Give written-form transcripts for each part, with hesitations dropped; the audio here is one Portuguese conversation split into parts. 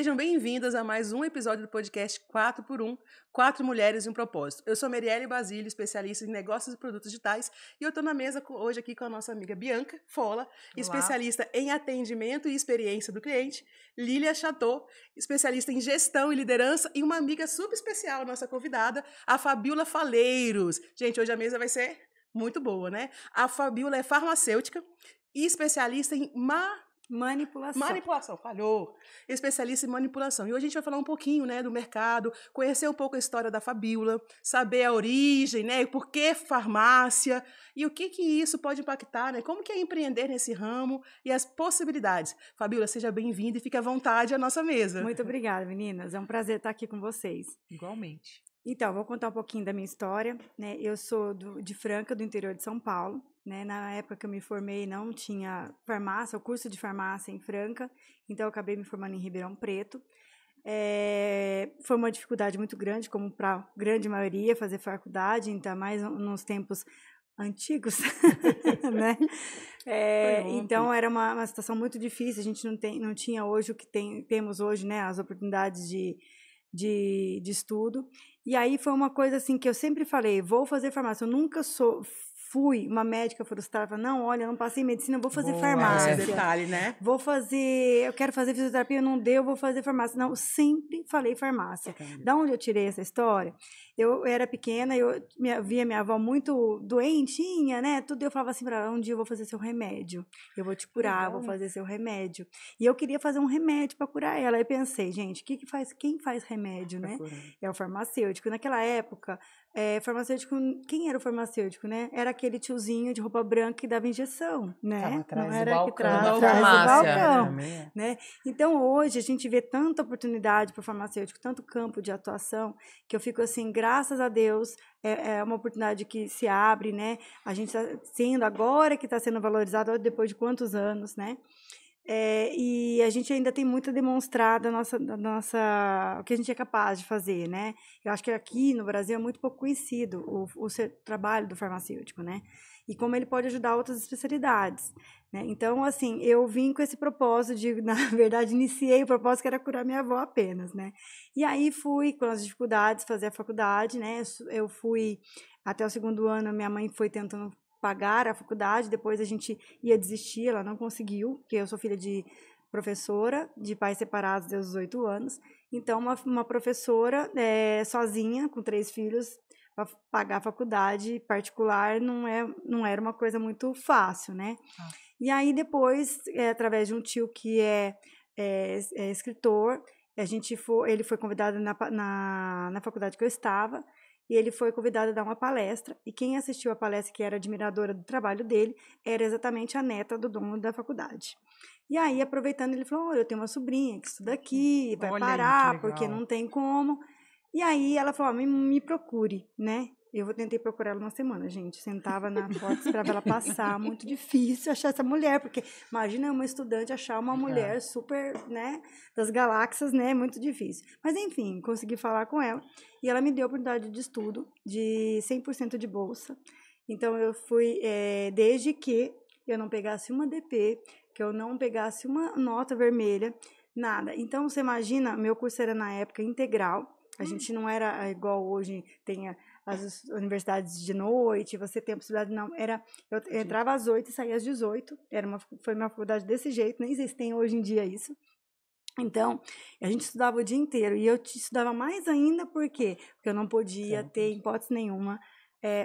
Sejam bem-vindas a mais um episódio do podcast 4x1, 4 Mulheres e um Propósito. Eu sou Marielle Basílio, especialista em negócios e produtos digitais, e eu estou na mesa hoje aqui com a nossa amiga Bianca Fola, especialista em atendimento e experiência do cliente, Lília Chateau, especialista em gestão e liderança, e uma amiga super especial, nossa convidada, a Fabiola Faleiros. Gente, hoje a mesa vai ser muito boa, né? A Fabiola é farmacêutica e especialista em manipulação, falhou. Especialista em manipulação. E hoje a gente vai falar um pouquinho, né, do mercado, conhecer um pouco a história da Fabiola, saber a origem, né, por que farmácia e o que isso pode impactar, né, como que é empreender nesse ramo e as possibilidades. Fabiola, seja bem-vinda e fique à vontade à nossa mesa. Muito obrigada, meninas. É um prazer estar aqui com vocês. Igualmente. Então, vou contar um pouquinho da minha história, né? Eu sou de Franca, do interior de São Paulo, né? Na época que eu me formei, não tinha farmácia, o curso de farmácia em Franca, então eu acabei me formando em Ribeirão Preto. Foi uma dificuldade muito grande, como para a grande maioria, fazer faculdade, ainda mais nos tempos antigos, né? Então, era uma situação muito difícil, a gente não tinha hoje o que temos hoje, né? As oportunidades de estudo. E aí foi uma coisa assim que eu sempre falei, vou fazer farmácia. Eu nunca fui uma médica frustrada, não, olha, eu não passei em medicina, eu vou fazer farmácia. Esse detalhe, né? Eu quero fazer fisioterapia, não deu, eu vou fazer farmácia. Não, eu sempre falei farmácia. Da onde eu tirei essa história? Eu era pequena, eu via minha avó muito doentinha, né? Tudo eu falava assim para ela, um dia eu vou fazer seu remédio. Eu vou te curar, vou fazer seu remédio. E eu queria fazer um remédio para curar ela. Aí pensei, gente, quem faz remédio, né? É o farmacêutico. Naquela época, farmacêutico, quem era o farmacêutico, né? Era aquele tiozinho de roupa branca que dava injeção, né? Não era do que atrás do balcão, né? Então, hoje, a gente vê tanta oportunidade para o farmacêutico, tanto campo de atuação, que eu fico assim, graças a Deus, é uma oportunidade que se abre, né? A gente está sendo, agora que está sendo valorizado, depois de quantos anos, né? E a gente ainda tem muito a demonstrar o que a gente é capaz de fazer, né? Eu acho que aqui no Brasil é muito pouco conhecido o trabalho do farmacêutico, né? E como ele pode ajudar outras especialidades, né? Então, assim, eu vim com esse propósito na verdade, iniciei o propósito que era curar minha avó apenas, né? E aí fui com as dificuldades fazer a faculdade, né? Eu fui até o 2º ano, minha mãe foi tentando pagar a faculdade, depois a gente ia desistir, ela não conseguiu, porque eu sou filha de professora, de pais separados desde os 8 anos, então uma professora sozinha, com 3 filhos, para pagar a faculdade particular não era uma coisa muito fácil, né? E aí depois, através de um tio que é escritor, ele foi convidado na faculdade que eu estava, e ele foi convidado a dar uma palestra, e quem assistiu a palestra, que era admiradora do trabalho dele, era exatamente a neta do dono da faculdade. E aí, aproveitando, ele falou, eu tenho uma sobrinha que estuda aqui, vai parar, porque não tem como. E aí, ela falou, me procure, né? Eu tentei procurar ela uma semana, gente. Sentava na porta, esperava ela passar. Muito difícil achar essa mulher, porque imagina uma estudante achar uma mulher super, né, das galáxias, né? Muito difícil. Mas, enfim, consegui falar com ela. E ela me deu a oportunidade de estudo, de 100% de bolsa. Então, eu fui, desde que eu não pegasse uma DP, que eu não pegasse uma nota vermelha, nada. Então, você imagina, meu curso era na época integral. A gente não era igual hoje, tem as universidades de noite, você tem a possibilidade, não, eu entrava às 8 e saía às 18, foi uma faculdade desse jeito, nem sei se tem hoje em dia isso. Então, a gente estudava o dia inteiro, e eu estudava mais ainda, por quê? Porque eu não podia ter, em hipótese nenhuma,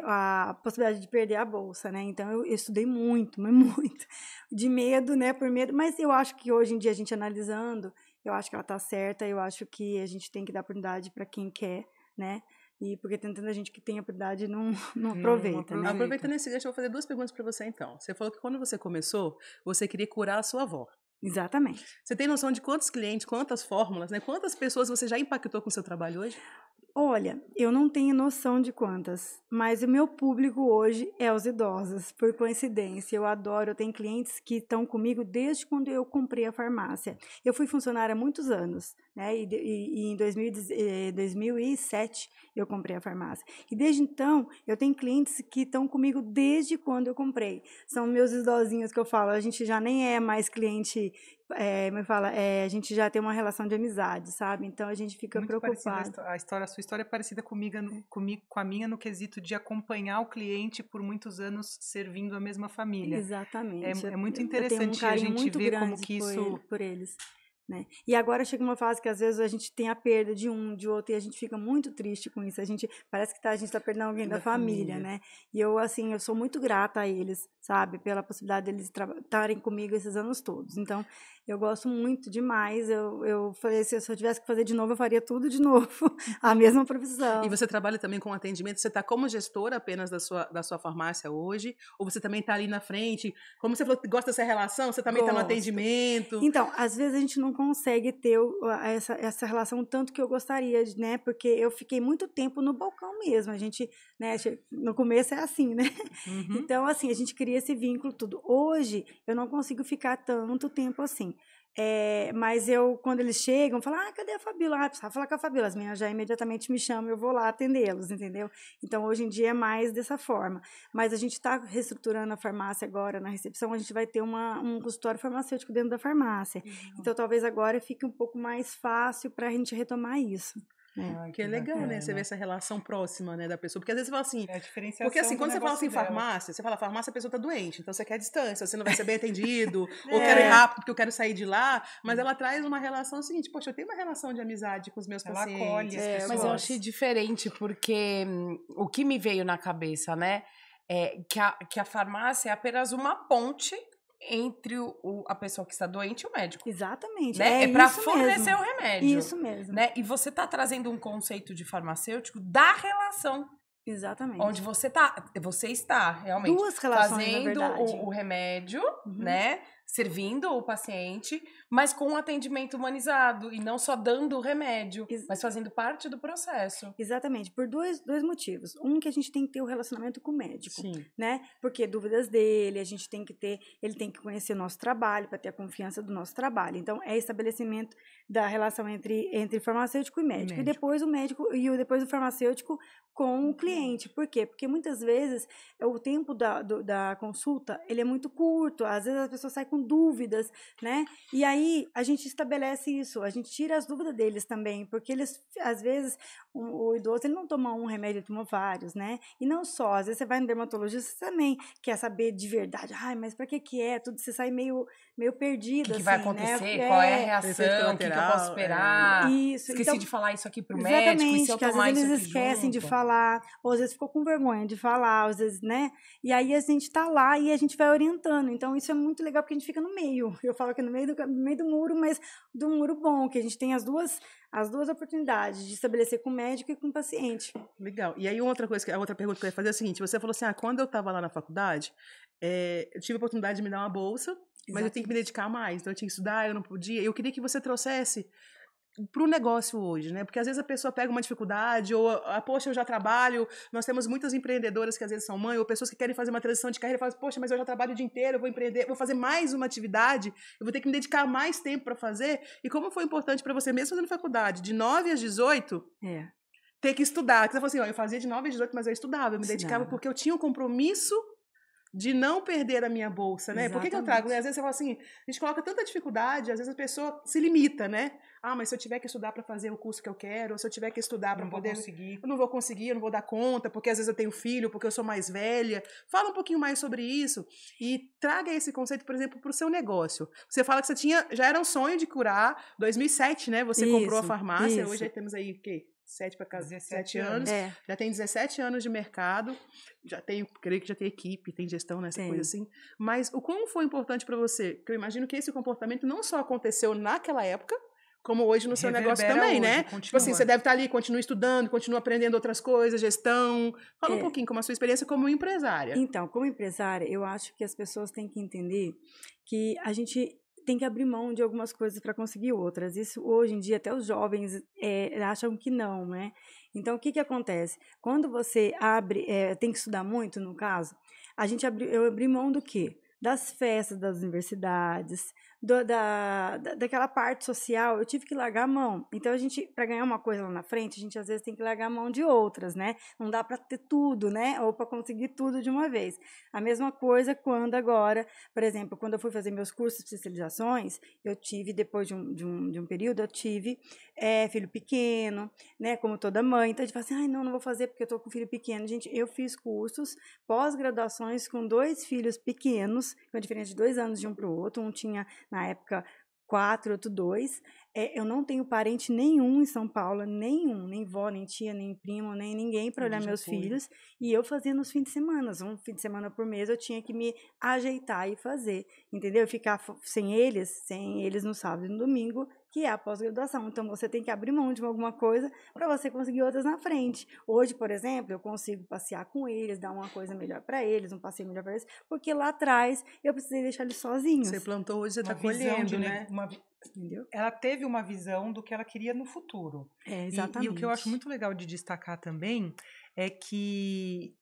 a possibilidade de perder a bolsa, né? Então, eu estudei muito, mas muito, de medo, né, por medo, mas eu acho que hoje em dia, a gente analisando, eu acho que ela está certa, eu acho que a gente tem que dar oportunidade para quem quer, né? E porque tem tanta gente que tem a oportunidade e não aproveita, né? Aproveitando esse gancho, eu vou fazer 2 perguntas para você, então. Você falou que quando você começou, você queria curar a sua avó. Exatamente. Você tem noção de quantos clientes, quantas fórmulas, né? Quantas pessoas você já impactou com o seu trabalho hoje? Olha, eu não tenho noção de quantas, mas o meu público hoje é os idosos, por coincidência. Eu tenho clientes que estão comigo desde quando eu comprei a farmácia. Eu fui funcionária há muitos anos, né? E em 2007 eu comprei a farmácia. E desde então, eu tenho clientes que estão comigo desde quando eu comprei. São meus idosinhos que eu falo, a gente já nem é mais cliente a gente já tem uma relação de amizade, sabe? Então a gente fica preocupado. A sua história é parecida com a minha no quesito de acompanhar o cliente por muitos anos servindo a mesma família. Exatamente. É muito interessante a gente ver como que isso... por eles. Né? E agora chega uma fase que às vezes a gente tem a perda de um, de outro, e a gente fica muito triste com isso. Parece que a gente está perdendo alguém da família, né? E eu sou muito grata a eles, sabe? Pela possibilidade deles estarem comigo esses anos todos. Então, eu gosto muito demais. Eu falei, se eu tivesse que fazer de novo, eu faria tudo de novo. A mesma profissão. E você trabalha também com atendimento? Você está como gestora apenas da sua farmácia hoje? Ou você também está ali na frente? Como você falou que gosta dessa relação, você também está no atendimento? Então, às vezes a gente não consegue ter essa relação tanto que eu gostaria, né? Porque eu fiquei muito tempo no balcão mesmo. A gente, né? No começo é assim, né? Uhum. Então, assim, a gente cria esse vínculo tudo. Hoje, eu não consigo ficar tanto tempo assim. Mas quando eles chegam, eu falo, cadê a Fabíola? Precisava falar com a Fabíola. As meninas já imediatamente me chamam, eu vou lá atendê-los, entendeu? Então, hoje em dia é mais dessa forma. Mas a gente está reestruturando a farmácia agora, na recepção, a gente vai ter um consultório farmacêutico dentro da farmácia. Então, talvez agora fique um pouco mais fácil para a gente retomar isso. Que é legal, né? Você vê essa relação próxima, né, da pessoa. Porque às vezes você fala assim... É a diferenciação. Porque assim, quando você fala assim, farmácia, você fala farmácia, a pessoa tá doente. Então você quer distância, você não vai ser bem atendido. Ou quero ir rápido porque eu quero sair de lá. Mas ela traz uma relação seguinte. Poxa, eu tenho uma relação de amizade com os meus pacientes. Ela acolhe as pessoas. Mas eu achei diferente, porque o que me veio na cabeça, né? É que a farmácia é apenas uma ponte entre a pessoa que está doente e o médico. Exatamente. Né? É para fornecer o remédio. Isso mesmo. Né? E você está trazendo um conceito de farmacêutico da relação. Exatamente. Onde você está realmente duas relações, fazendo na verdade. o remédio, né? Servindo o paciente, mas com um atendimento humanizado e não só dando o remédio, mas fazendo parte do processo. Exatamente, por dois motivos. Um, que a gente tem que ter o relacionamento com o médico, Sim. Né? Porque dúvidas dele, ele tem que conhecer o nosso trabalho para ter a confiança do nosso trabalho. Então, é estabelecimento da relação entre farmacêutico e médico. E depois depois o farmacêutico com o cliente. Por quê? Porque muitas vezes o tempo da consulta ele é muito curto, às vezes a pessoa sai com dúvidas, né? E aí a gente estabelece isso, a gente tira as dúvidas deles também, porque eles, às vezes, o idoso ele não toma um remédio, ele toma vários, né? E não só, às vezes você vai no dermatologista, você também quer saber de verdade, mas pra que é? Tudo, você sai meio perdido, O que assim, vai acontecer? Né? Qual é a reação? O que eu posso esperar? Isso. Esqueci então, de falar isso aqui pro médico, e se eu que às tomar vezes isso eles aqui esquecem junto? de falar, ou às vezes ficou com vergonha de falar, às vezes, né? E aí a gente tá lá e a gente vai orientando. Então, isso é muito legal, porque a gente fica no meio. Eu falo que é no meio do muro, mas do muro bom, que a gente tem as duas oportunidades de estabelecer com o médico e com o paciente. Legal. E aí, a outra pergunta que eu ia fazer é a seguinte: você falou assim, quando eu estava lá na faculdade, eu tive a oportunidade de me dar uma bolsa, mas eu tenho que me dedicar mais. Então, eu tinha que estudar, eu não podia. Eu queria que você trouxesse para o negócio hoje, né? Porque às vezes a pessoa pega uma dificuldade, ou, poxa, eu já trabalho. Nós temos muitas empreendedoras que às vezes são mães, ou pessoas que querem fazer uma transição de carreira e falam, poxa, mas eu já trabalho o dia inteiro, eu vou empreender, vou fazer mais uma atividade, eu vou ter que me dedicar mais tempo para fazer. E como foi importante para você, mesmo fazendo faculdade, de 9 às 18, ter que estudar. Você falou assim, eu fazia de 9 às 18, mas eu estudava, eu me dedicava porque eu tinha um compromisso de não perder a minha bolsa, né? Por que eu trago? Às vezes você fala assim, a gente coloca tanta dificuldade, às vezes a pessoa se limita, né? Mas se eu tiver que estudar para fazer o curso que eu quero, ou se eu tiver que estudar para poder... Eu não vou conseguir, eu não vou dar conta, porque às vezes eu tenho filho, porque eu sou mais velha. Fala um pouquinho mais sobre isso e traga esse conceito, por exemplo, para o seu negócio. Você fala que você já era um sonho de curar, 2007, né? Você comprou a farmácia, hoje aí temos aí o quê? 17 anos, já tem 17 anos de mercado, creio que já tem equipe, tem gestão nessa coisa assim, mas o como foi importante para você? Porque eu imagino que esse comportamento não só aconteceu naquela época, como hoje no seu negócio também, né? Tipo assim, você deve estar ali, continua estudando, continua aprendendo outras coisas, gestão. Fala um pouquinho como a sua experiência como empresária. Então, como empresária, eu acho que as pessoas têm que entender que a gente tem que abrir mão de algumas coisas para conseguir outras. Isso, hoje em dia, até os jovens acham que não, né? Então, o que acontece? Quando você tem que estudar muito, no caso, eu abri mão do quê? das festas das universidades, daquela parte social, eu tive que largar a mão. Então, para ganhar uma coisa lá na frente, a gente às vezes tem que largar a mão de outras, né? Não dá para ter tudo, né? Ou para conseguir tudo de uma vez. A mesma coisa quando agora, por exemplo, quando eu fui fazer meus cursos de especializações, eu tive, depois de um período, eu tive filho pequeno, né? Como toda mãe. Então, a gente fala assim, ai, não vou fazer porque eu tô com filho pequeno. Gente, eu fiz cursos, pós-graduações com 2 filhos pequenos, com a diferença de 2 anos de um para o outro. Um tinha, na época, 4, outro 2. Eu não tenho parente nenhum em São Paulo, nenhum, nem vó, nem tia, nem primo, nem ninguém para olhar meus filhos. E eu fazia nos fins de semana, um fim de semana por mês eu tinha que me ajeitar e fazer, entendeu? Ficar sem eles no sábado e no domingo, que é a pós-graduação. Então, você tem que abrir mão de alguma coisa para você conseguir outras na frente. Hoje, por exemplo, eu consigo passear com eles, dar uma coisa melhor para eles, um passeio melhor para eles, porque lá atrás eu precisei deixar eles sozinhos. Você plantou, hoje você está colhendo, né? Entendeu? Ela teve uma visão do que ela queria no futuro. Exatamente. E o que eu acho muito legal de destacar também é que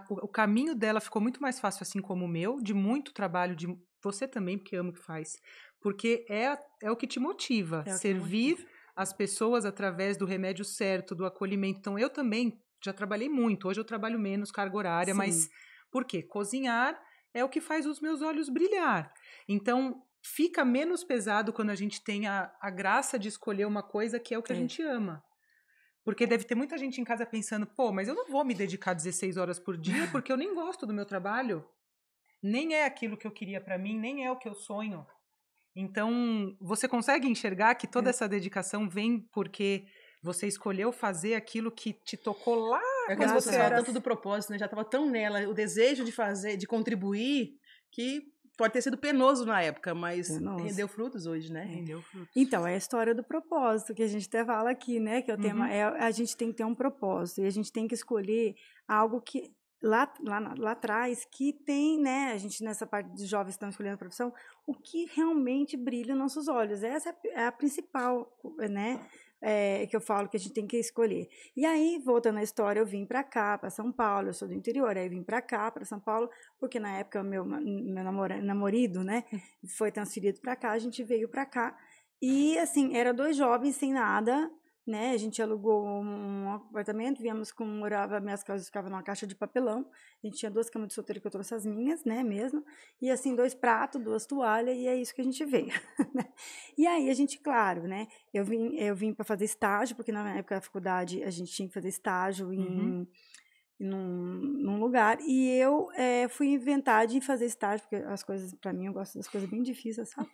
o caminho dela ficou muito mais fácil, assim como o meu, de muito trabalho, de você também, porque ama o que faz, porque é o que te motiva, servir as pessoas através do remédio certo, do acolhimento. Então, eu também já trabalhei muito, hoje eu trabalho menos, carga horária, mas por quê? Cozinhar é o que faz os meus olhos brilhar. Então, fica menos pesado quando a gente tem a graça de escolher uma coisa que é o que a gente ama. Porque deve ter muita gente em casa pensando, pô, mas eu não vou me dedicar 16 horas por dia porque eu nem gosto do meu trabalho. Nem é aquilo que eu queria para mim, nem é o que eu sonho. Então, você consegue enxergar que toda essa dedicação vem porque você escolheu fazer aquilo que te tocou lá quando você fala tanto do propósito, né? Já estava tão nela, o desejo de fazer, de contribuir, que pode ter sido penoso na época, mas rendeu frutos hoje, né? Rendeu frutos. Então, é a história do propósito, que a gente até fala aqui, né? Que o tema a gente tem que ter um propósito, e a gente tem que escolher algo que lá atrás, que tem, né? A gente, nessa parte de jovens que estão escolhendo a profissão, o que realmente brilha nos nossos olhos. Essa é a principal, né? Que eu falo que a gente tem que escolher. E aí, voltando à história, eu vim para cá, para São Paulo, eu sou do interior, aí eu vim para cá, para São Paulo, porque na época meu namorado, né, foi transferido para cá, a gente veio para cá, e assim, era 2 jovens sem nada, né, a gente alugou um apartamento, morava, minhas casas ficavam numa caixa de papelão, a gente tinha 2 camas de solteiro que eu trouxe as minhas, né, mesmo, e assim, 2 pratos, 2 toalhas, e é isso que a gente veio. E aí a gente, claro, né, eu vim para fazer estágio, porque na época da faculdade a gente tinha que fazer estágio num lugar, e eu fui inventar de fazer estágio, porque as coisas, para mim, eu gosto das coisas bem difíceis, sabe?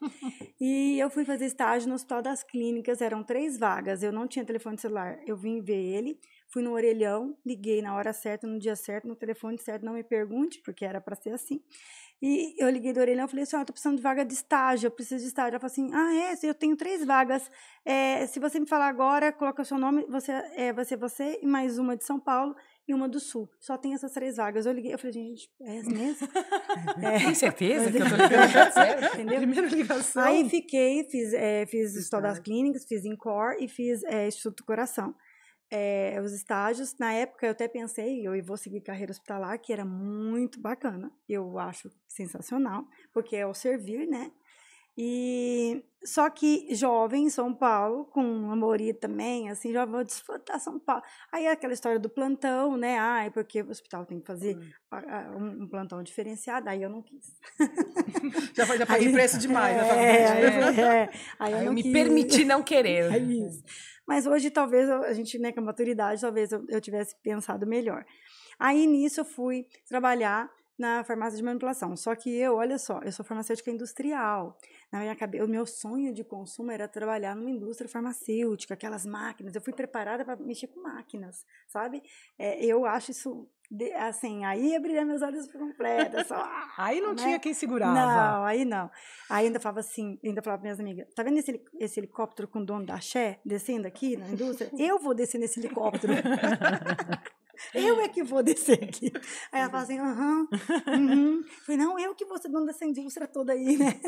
E eu fui fazer estágio no Hospital das Clínicas, eram 3 vagas, eu não tinha telefone celular, eu vim ver ele, fui no orelhão, liguei na hora certa, no dia certo, no telefone certo, não me pergunte, porque era para ser assim. E eu liguei do orelhão e falei assim, eu tô precisando de vaga de estágio, eu preciso de estágio. Ela falou assim, eu tenho 3 vagas, se você me falar agora, coloca o seu nome, vai ser você e mais uma de São Paulo e uma do Sul. Só tem essas 3 vagas. Eu liguei, eu falei, gente, é essa mesmo? Tem certeza que eu tô ligando? Sério? Entendeu? Primeira ligação. Aí fiz Hospital das Clínicas, fiz INCOR e fiz Instituto do Coração. Os estágios, na época eu até pensei, eu vou seguir carreira hospitalar, que era muito bacana, eu acho sensacional, porque é o servir, né? E só que jovem em São Paulo, com amoria também, assim, já vou desfrutar São Paulo. Aí aquela história do plantão, né? Porque o hospital tem que fazer um plantão diferenciado, aí eu não quis. Já paguei preço demais. Aí eu me permiti não querer. É isso. Mas hoje, talvez, a gente, né, com a maturidade, talvez eu tivesse pensado melhor. Aí, nisso, eu fui trabalhar na farmácia de manipulação. Só que olha só, eu sou farmacêutica industrial. Na minha cabeça, o meu sonho de consumo era trabalhar numa indústria farmacêutica, aquelas máquinas. Eu fui preparada para mexer com máquinas, sabe? Eu acho isso... assim, aí ia brilhar meus olhos por completo. Aí não tinha quem segurava. Não, aí não. Aí ainda falava assim, para minhas amigas, tá vendo esse helicóptero com o dono da Xé descendo aqui na indústria? Eu vou descer nesse helicóptero. Eu é que vou descer aqui. Aí ela fala assim, Falei, não, eu que vou ser dona dessa indústria toda aí, né?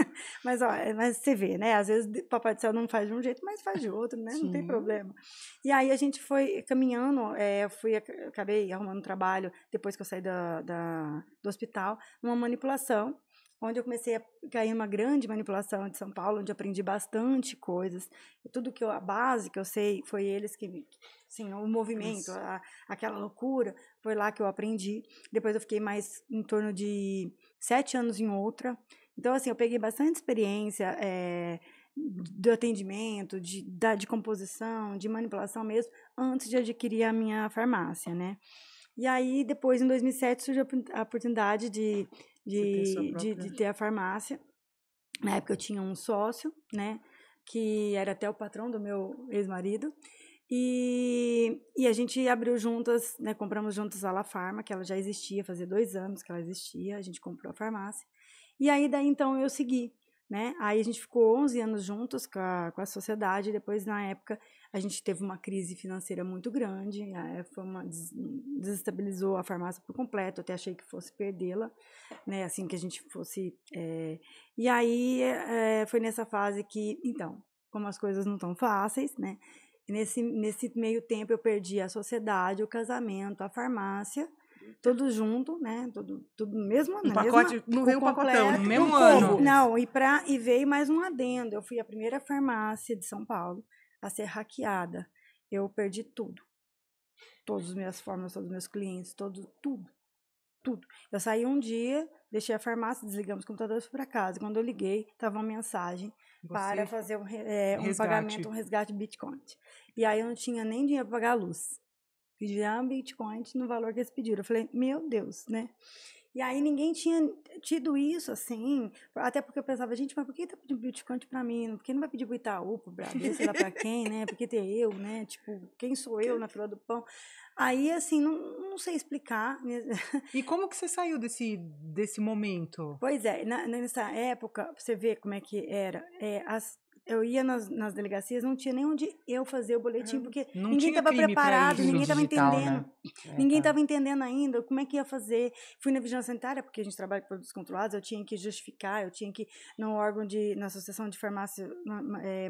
Mas, ó, mas você vê, né? Às vezes o Papai do Céu não faz de um jeito, mas faz de outro, né? Não tem problema. E aí a gente foi caminhando, acabei arrumando um trabalho, depois que eu saí do hospital, numa manipulação, onde eu comecei a cair numa grande manipulação de São Paulo, onde eu aprendi bastante coisas. Tudo a base que eu sei, foi eles que, assim, o movimento, aquela loucura, foi lá que eu aprendi. Depois eu fiquei mais em torno de 7 anos em outra. Então, assim, eu peguei bastante experiência do atendimento, de composição, de manipulação mesmo, antes de adquirir a minha farmácia, né? E aí, depois, em 2007, surgiu a oportunidade de ter a farmácia. Na época eu tinha um sócio, né, que era até o patrão do meu ex-marido, e a gente abriu juntas, né, compramos juntas a La Farma, que ela já existia, fazia 2 anos que ela existia, a gente comprou a farmácia, e aí daí então eu segui, né, aí a gente ficou 11 anos juntos com a sociedade, e depois na época a gente teve uma crise financeira muito grande, desestabilizou a farmácia por completo, até achei que fosse perdê-la, né, assim que a gente fosse... E aí foi nessa fase que, então, como as coisas não estão fáceis, né, nesse meio tempo eu perdi a sociedade, o casamento, a farmácia, tudo junto, né, tudo mesmo, um pacote, não veio um pacotão, no mesmo ano. Não, e veio mais um adendo, eu fui a primeira farmácia de São Paulo a ser hackeada. Eu perdi tudo. Todas as minhas formas, todos os meus clientes, tudo. Eu saí um dia, deixei a farmácia, desligamos o computador e fui para casa. Quando eu liguei, estava uma mensagem para fazer um pagamento, um resgate Bitcoin. E aí eu não tinha nem dinheiro para pagar a luz. Pedi um Bitcoin no valor que eles pediram. Eu falei, meu Deus, né? E aí ninguém tinha tido isso, assim, até porque eu pensava, gente, mas por que tá pedindo Bitcoin pra mim? Por que não vai pedir pro Itaú, pro Bradesco, sei lá pra quem, né? Por que ter eu, né? Tipo, quem sou eu na fila do pão? Aí, assim, não sei explicar. E como que você saiu desse momento? Pois é, nessa época, pra você ver como é que era, eu ia nas delegacias, não tinha nem onde eu fazer o boletim, porque ninguém estava preparado, ninguém estava entendendo. Né? Ninguém estava entendendo ainda como é que ia fazer. Fui na vigilância sanitária, porque a gente trabalha com produtos controlados, eu tinha que justificar, eu tinha que ir no órgão na Associação de Farmácia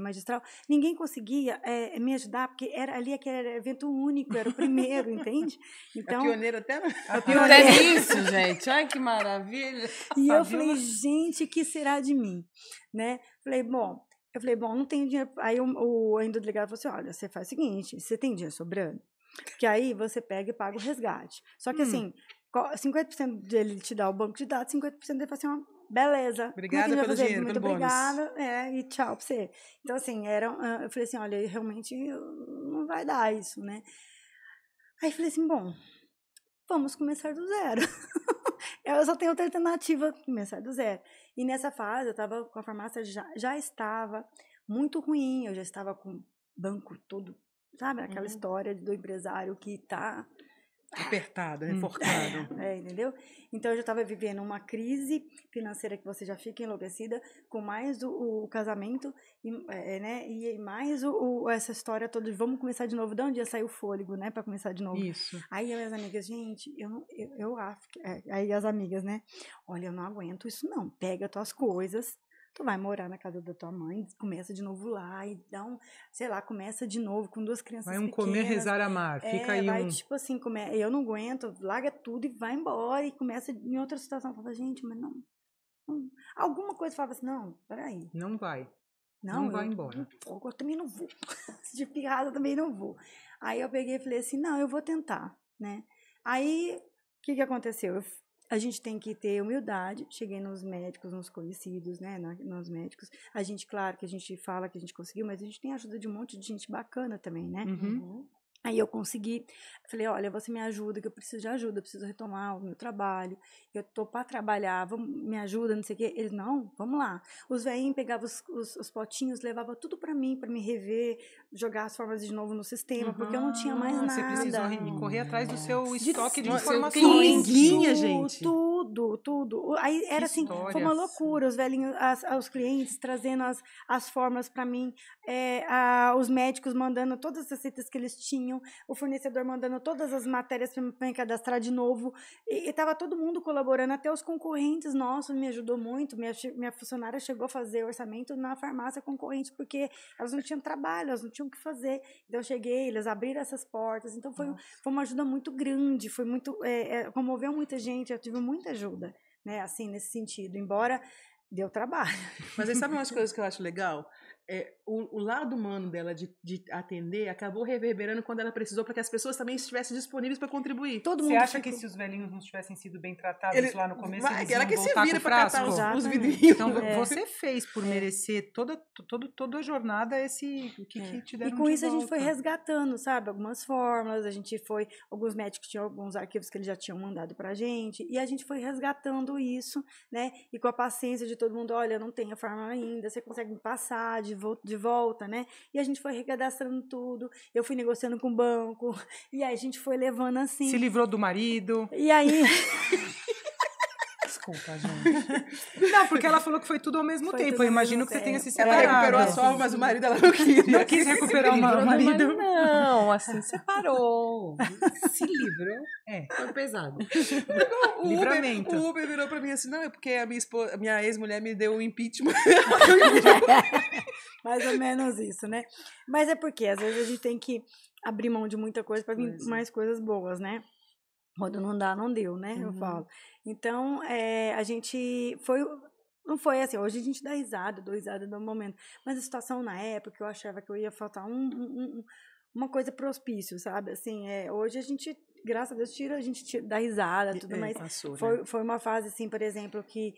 Magistral. Ninguém conseguia me ajudar, porque ali aquele era evento único, era o primeiro, entende? Então, a pioneira até... Até isso, gente. Ai, que maravilha. E eu falei, gente, o que será de mim? Né? Eu falei, bom, não tenho dinheiro. Aí o delegado falou assim, olha, você faz o seguinte, você tem dinheiro sobrando? Porque aí você pega e paga o resgate. Só que assim, 50% dele te dá o banco de dados, 50% dele fala assim, beleza. Obrigada pelo dinheiro, muito pelo obrigada, e tchau pra você. Então assim, eu falei assim, olha, realmente não vai dar isso, né? Aí eu falei assim, bom, vamos começar do zero. Eu só tenho outra alternativa, começar do zero. E nessa fase, eu estava com a farmácia, já estava muito ruim, eu já estava com o banco todo, sabe? Aquela história do empresário que está... apertado, reforçado. Entendeu? Então, eu já estava vivendo uma crise financeira que você já fica enlouquecida, com mais o casamento, né? E mais essa história toda de vamos começar de novo. De onde ia sair o fôlego, né? Para começar de novo. Isso. Aí, as minhas amigas, gente, aí as amigas, né? Olha, eu não aguento isso não. Pega tuas coisas. Tu vai morar na casa da tua mãe, começa de novo lá e começa de novo com 2 crianças pequenas. Vai comer, rezar, amar. Fica aí tipo assim, eu não aguento, larga tudo e vai embora e começa em outra situação. Fala, gente, mas não. Alguma coisa falava assim, não, peraí. Não vai. Não vai embora. Eu também não vou. De pirrada também não vou. Aí eu peguei e falei assim, não, eu vou tentar, né? Aí, o que aconteceu? A gente tem que ter humildade. Cheguei nos médicos, nos conhecidos, né? Nos médicos. A gente, claro, que a gente fala que a gente conseguiu, mas a gente tem a ajuda de um monte de gente bacana também, né? Aí eu consegui, falei, olha, você me ajuda, que eu preciso de ajuda, eu preciso retomar o meu trabalho, eu tô para trabalhar, me ajuda, não sei o quê. Eles, não, vamos lá. Os velhinhos pegavam os potinhos, levavam tudo para mim, para me rever, jogar as formas de novo no sistema, porque eu não tinha mais nada. Você precisou correr atrás do seu estoque de informações. Pinguinha, gente. Tudo. Aí era assim, foi uma loucura, os velhinhos, os clientes trazendo as formas para mim, os médicos mandando todas as receitas que eles tinham, certinho, o fornecedor mandando todas as matérias para me cadastrar de novo, e estava todo mundo colaborando, até os concorrentes nossos me ajudou muito, minha funcionária chegou a fazer orçamento na farmácia concorrente, porque elas não tinham trabalho, elas não tinham o que fazer, então eu cheguei, eles abriram essas portas, então foi uma ajuda muito grande, foi muito, comoveu muita gente, eu tive muita ajuda, né, assim, nesse sentido, embora deu trabalho. Mas aí sabe umas coisas que eu acho legal? O lado humano dela de atender acabou reverberando quando ela precisou para que as pessoas também estivessem disponíveis para contribuir. Você acha que se os velhinhos não tivessem sido bem tratados lá no começo, eles iam que voltar se vira com o frasco? Catar os vidrinhos. Então, você fez por merecer toda a jornada o que te deram. E com isso a gente foi resgatando, sabe? Algumas fórmulas, alguns médicos tinham alguns arquivos que eles já tinham mandado pra gente, e a gente foi resgatando isso, né? E com a paciência de todo mundo, olha, não tem a fórmula ainda, você consegue me passar de volta, né? E a gente foi recadastrando tudo, eu fui negociando com o banco, e aí a gente foi levando assim. Se livrou do marido. E aí... Desculpa, gente. Não, porque ela falou que foi tudo ao mesmo tempo. Eu imagino que você tenha se separado. Ela recuperou a forma, mas o marido ela não queria. Não quis recuperar o marido. Não, assim, separou. Se livrou. Foi pesado. Livramento. O Uber virou pra mim assim, não, é porque a minha ex-mulher me deu um impeachment. Mais ou menos isso, né? Mas é porque, às vezes, a gente tem que abrir mão de muita coisa para vir mais coisas boas, né? Quando não dá, não deu, né? Eu falo. Então, a gente foi... Não foi assim, hoje a gente dá risada, dou risada no momento. Mas a situação na época, eu achava que eu ia faltar uma coisa propício, sabe? Assim, hoje a gente, graças a Deus, a gente dá risada, tudo mais. Passou, foi uma fase, assim, por exemplo, que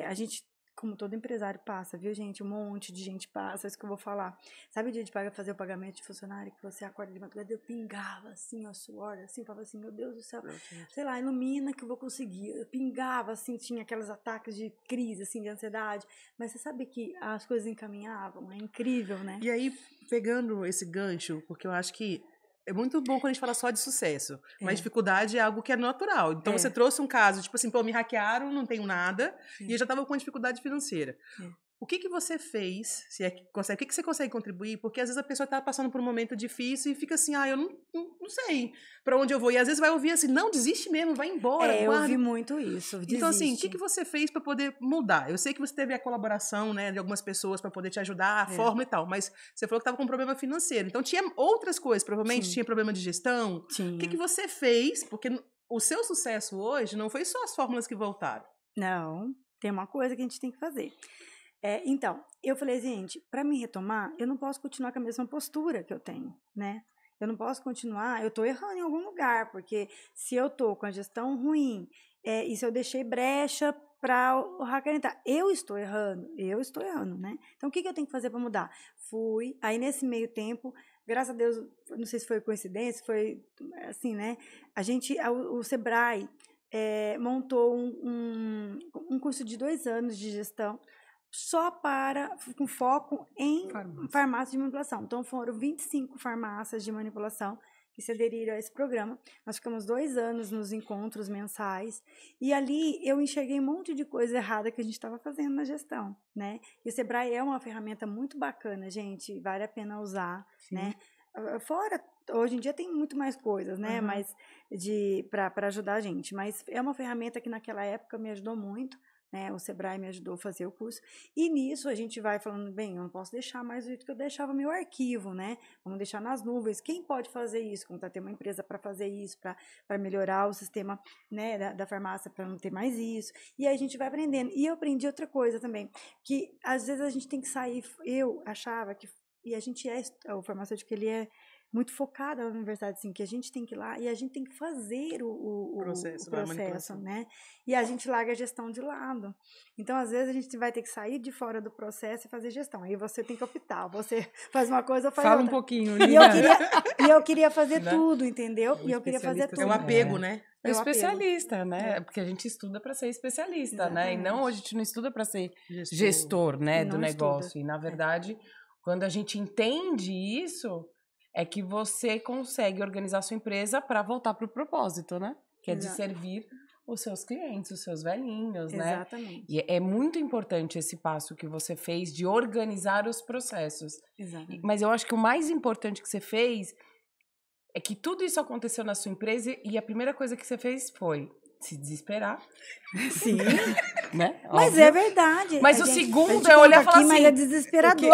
a gente... Como todo empresário passa, viu, gente? Um monte de gente passa, é isso que eu vou falar. Sabe o dia de fazer o pagamento de funcionário, que você acorda de madrugada, eu pingava, assim, ó, suor, assim, falava assim, meu Deus do céu, sei lá, ilumina que eu vou conseguir. Eu pingava, assim, tinha aqueles ataques de crise, assim, de ansiedade. Mas você sabe que as coisas encaminhavam, é incrível, né? E aí, pegando esse gancho, porque eu acho que é muito bom quando a gente fala só de sucesso, mas dificuldade é algo que é natural. Então, você trouxe um caso, tipo assim, pô, me hackearam, não tenho nada, e eu já estava com dificuldade financeira. O que você fez, se é que consegue, o que você consegue contribuir? Porque às vezes a pessoa está passando por um momento difícil e fica assim, eu não sei para onde eu vou. E às vezes vai ouvir assim, não, desiste mesmo, vai embora. Eu ouvi muito isso, desiste. Então assim, o que você fez para poder mudar? Eu sei que você teve a colaboração, né, de algumas pessoas para poder te ajudar, a fórmula e tal, mas você falou que estava com um problema financeiro. Então tinha outras coisas, provavelmente tinha problema de gestão. O que você fez? Porque o seu sucesso hoje não foi só as fórmulas que voltaram. Não, tem uma coisa que a gente tem que fazer. Então, eu falei, gente, para me retomar, eu não posso continuar com a mesma postura que eu tenho, né? Eu não posso continuar, eu tô errando em algum lugar, porque se eu tô com a gestão ruim, e se eu deixei brecha para o hacker entrar, eu estou errando, né? Então, o que eu tenho que fazer para mudar? Aí nesse meio tempo, graças a Deus, não sei se foi coincidência, foi assim, né? O Sebrae montou um curso de 2 anos de gestão, só com foco em farmácia de manipulação. Então, foram 25 farmácias de manipulação que se aderiram a esse programa. Nós ficamos 2 anos nos encontros mensais, e ali eu enxerguei um monte de coisa errada que a gente estava fazendo na gestão, né? E o Sebrae é uma ferramenta muito bacana, gente, vale a pena usar, né? Fora, hoje em dia tem muito mais coisas, né? Mas para ajudar a gente. Mas é uma ferramenta que naquela época me ajudou muito, né? O Sebrae me ajudou a fazer o curso. E nisso a gente vai falando, bem, eu não posso deixar mais do jeito que eu deixava meu arquivo, né? Vamos deixar nas nuvens. Quem pode fazer isso? Contratar uma empresa para fazer isso, para melhorar o sistema, né, da farmácia, para não ter mais isso. E aí a gente vai aprendendo. E eu aprendi outra coisa também, que às vezes a gente tem que sair. Eu achava que, e a gente o farmacêutico, ele é muito focada na universidade, assim, que a gente tem que ir lá e a gente tem que fazer o processo, né? E a gente larga a gestão de lado. Então, às vezes, a gente vai ter que sair de fora do processo e fazer gestão. Aí você tem que optar. Você faz uma coisa ou faz outra. Fala um pouquinho. E eu queria fazer tudo, entendeu? E eu queria fazer tudo. É o apego, né? É especialista, né? Porque a gente estuda para ser especialista, exatamente, né? E não, a gente não estuda para ser gestor, né, do negócio. Estuda. E, na verdade, quando a gente entende isso, é que você consegue organizar a sua empresa para voltar para o propósito, né? Que é de servir os seus clientes, os seus velhinhos, né? Exatamente. E é muito importante esse passo que você fez de organizar os processos. Exatamente. Mas eu acho que o mais importante que você fez é que tudo isso aconteceu na sua empresa e a primeira coisa que você fez foi se desesperar. Sim. Né? Mas Óbvio. é verdade. Mas o segundo é olhar e falar assim... Mas é desesperador.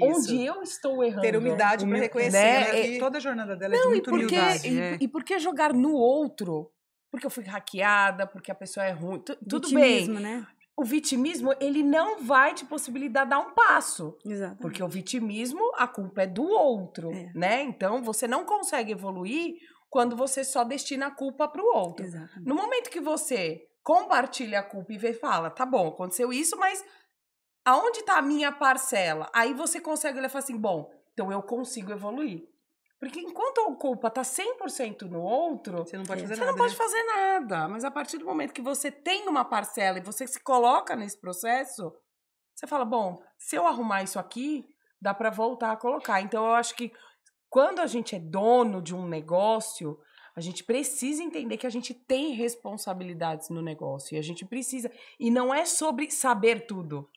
Onde eu estou errando. Ter humildade para reconhecer. Né? Toda a jornada dela é de muita humildade. E por que jogar no outro? Porque eu fui hackeada, porque a pessoa é ruim. Tudo vitimismo, bem. Né? O vitimismo, ele não vai te possibilitar dar um passo. Exatamente. Porque o vitimismo, a culpa é do outro, né? Então, você não consegue evoluir quando você só destina a culpa para o outro. Exatamente. No momento que você compartilha a culpa e fala, tá bom, aconteceu isso, mas aonde está a minha parcela? Aí você consegue olhar e falar assim, bom, então eu consigo evoluir. Porque enquanto a culpa tá 100% no outro, você não pode fazer você nada. Não pode fazer nada. Mas a partir do momento que você tem uma parcela e você se coloca nesse processo, você fala, bom, se eu arrumar isso aqui, dá para voltar a colocar. Então, eu acho que quando a gente é dono de um negócio, a gente precisa entender que a gente tem responsabilidades no negócio. E a gente precisa... E não é sobre saber tudo.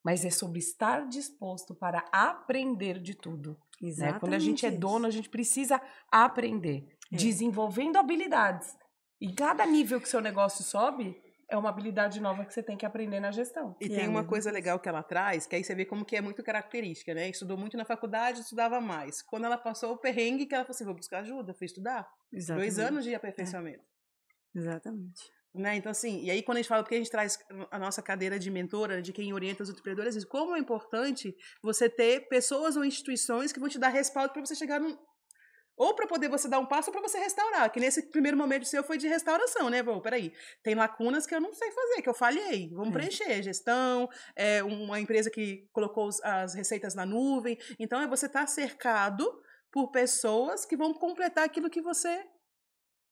Mas é sobre estar disposto para aprender de tudo. Né? Quando a gente é dono, a gente precisa aprender, desenvolvendo habilidades. E cada nível que seu negócio sobe, é uma habilidade nova que você tem que aprender na gestão. E tem uma coisa legal que ela traz, que aí você vê como que é muito característica, né? Estudou muito na faculdade, estudava mais. Quando ela passou o perrengue, que ela falou assim, vou buscar ajuda, fui estudar. Exatamente. 2 anos de aperfeiçoamento. Exatamente. Né? Então, assim, e aí quando a gente fala, porque a gente traz a nossa cadeira de mentora, de quem orienta os empreendedores, diz como é importante você ter pessoas ou instituições que vão te dar respaldo para você chegar num... Ou para poder você dar um passo ou para você restaurar, que nesse primeiro momento seu foi de restauração, né? Bom, peraí, tem lacunas que eu não sei fazer, que eu falhei, vamos preencher, gestão, uma empresa que colocou as receitas na nuvem, então é você estar cercado por pessoas que vão completar aquilo que você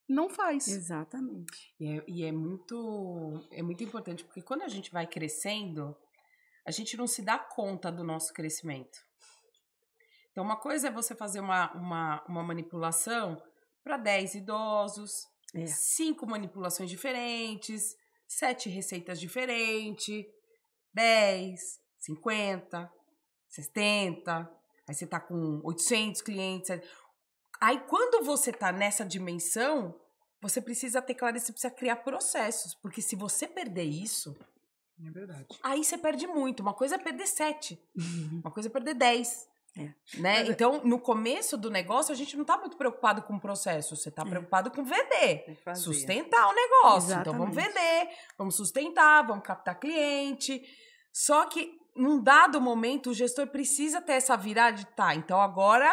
não faz. Exatamente. E é muito importante, porque quando a gente vai crescendo, a gente não se dá conta do nosso crescimento. Então, uma coisa é você fazer uma manipulação para 10 idosos, 5 manipulações diferentes, 7 receitas diferentes, 10, 50, 70, aí você tá com 800 clientes. Aí, quando você tá nessa dimensão, você precisa ter clareza, você precisa criar processos, porque se você perder isso, é verdade. Aí você perde muito. Uma coisa é perder 7, uma coisa é perder 10. Né? Então, no começo do negócio, a gente não tá muito preocupado com o processo, você tá preocupado com vender, sustentar o negócio. Exatamente. Então, vamos vender, vamos sustentar, vamos captar cliente. Só que, num dado momento, o gestor precisa ter essa virada de então agora...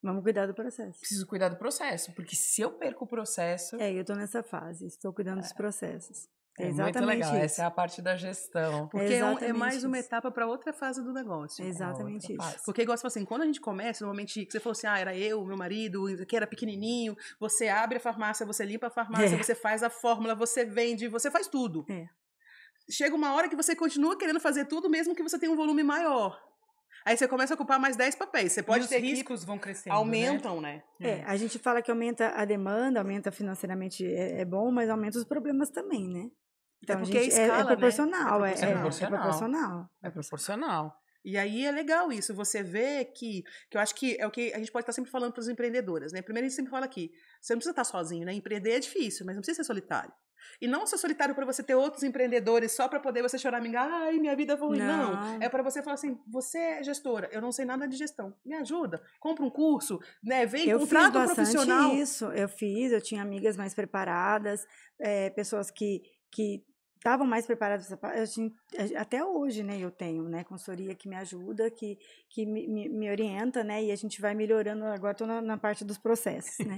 Vamos cuidar do processo. Preciso cuidar do processo, porque se eu perco o processo... eu tô nessa fase, estou cuidando dos processos. É muito legal, isso. Essa é a parte da gestão. Porque é mais uma etapa para outra fase do negócio. Exatamente isso. Porque, igual você falou assim, quando a gente começa, normalmente, que você falou assim, era eu, meu marido, que era pequenininho, você abre a farmácia, você limpa a farmácia, você faz a fórmula, você vende, você faz tudo. Chega uma hora que você continua querendo fazer tudo, mesmo que você tenha um volume maior. Aí você começa a ocupar mais 10 papéis. Você pode ter riscos vão crescendo, aumentam, né? A gente fala que aumenta a demanda, aumenta financeiramente, é bom, mas aumenta os problemas também, né? Então, porque gente, é proporcional, né? É proporcional. É proporcional. E aí é legal isso, você vê que eu acho que é o que a gente pode estar sempre falando para os empreendedores, né? Primeiro a gente sempre fala aqui, você não precisa estar sozinho, né? Empreender é difícil, mas não precisa ser solitário. E não ser solitário para você ter outros empreendedores só para poder você chorar, ai, minha vida foi ruim. Não, é para você falar assim, você é gestora, eu não sei nada de gestão, me ajuda, compra um curso, né? Vem, contrata um profissional. Eu tinha amigas mais preparadas, pessoas que estavam mais preparadas, até hoje, né, eu tenho, né, consultoria que me ajuda, que me orienta, né, e a gente vai melhorando, agora estou na parte dos processos, né,